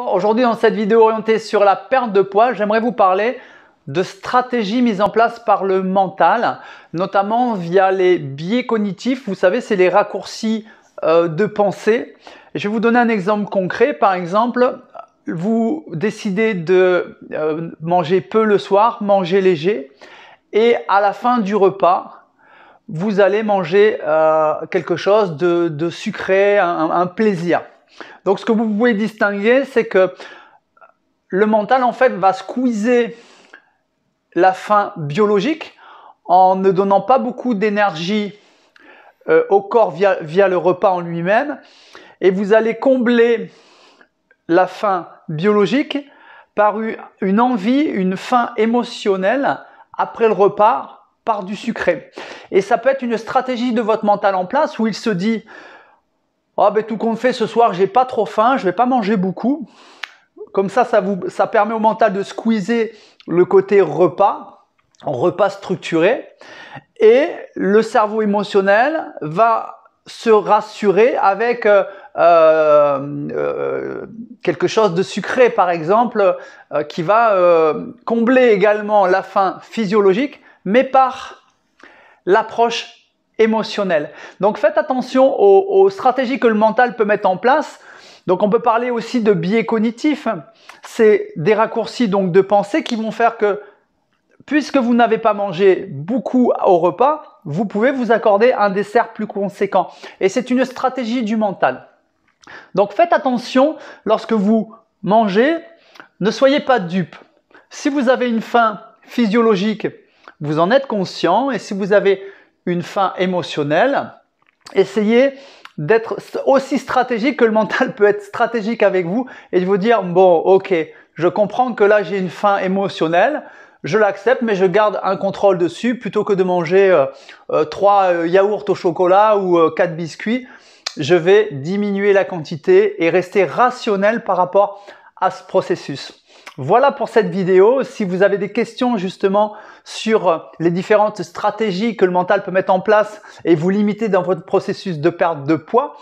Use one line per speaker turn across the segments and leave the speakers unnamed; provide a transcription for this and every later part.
Aujourd'hui, dans cette vidéo orientée sur la perte de poids, j'aimerais vous parler de stratégies mises en place par le mental, notamment via les biais cognitifs. Vous savez, c'est les raccourcis de pensée. Je vais vous donner un exemple concret. Par exemple, vous décidez de manger peu le soir, manger léger, et à la fin du repas, vous allez manger quelque chose de sucré, un plaisir. Donc, ce que vous pouvez distinguer, c'est que le mental, en fait, va squeezer la faim biologique en ne donnant pas beaucoup d'énergie au corps via le repas en lui-même. Et vous allez combler la faim biologique par une envie, une faim émotionnelle après le repas par du sucré. Et ça peut être une stratégie de votre mental en place où il se dit: oh ben tout compte fait, ce soir j'ai pas trop faim, je vais pas manger beaucoup. Comme ça permet au mental de squeezer le côté repas structuré, et le cerveau émotionnel va se rassurer avec quelque chose de sucré, par exemple, qui va combler également la faim physiologique, mais par l'approche émotionnelle. Donc faites attention aux stratégies que le mental peut mettre en place. Donc on peut parler aussi de biais cognitifs. C'est des raccourcis donc de pensée qui vont faire que, puisque vous n'avez pas mangé beaucoup au repas, vous pouvez vous accorder un dessert plus conséquent. Et c'est une stratégie du mental. Donc faites attention lorsque vous mangez, ne soyez pas dupes. Si vous avez une faim physiologique, vous en êtes conscient, et si vous avez une faim émotionnelle, essayez d'être aussi stratégique que le mental peut être stratégique avec vous et de vous dire: bon, ok, je comprends que là j'ai une faim émotionnelle, je l'accepte, mais je garde un contrôle dessus. Plutôt que de manger 3 yaourts au chocolat ou 4 biscuits, je vais diminuer la quantité et rester rationnel par rapport à ce processus. Voilà pour cette vidéo. Si vous avez des questions justement sur les différentes stratégies que le mental peut mettre en place et vous limiter dans votre processus de perte de poids,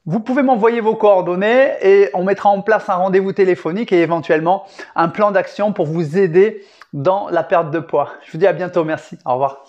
vous pouvez m'envoyer vos coordonnées et on mettra en place un rendez-vous téléphonique et éventuellement un plan d'action pour vous aider dans la perte de poids. Je vous dis à bientôt. Merci. Au revoir.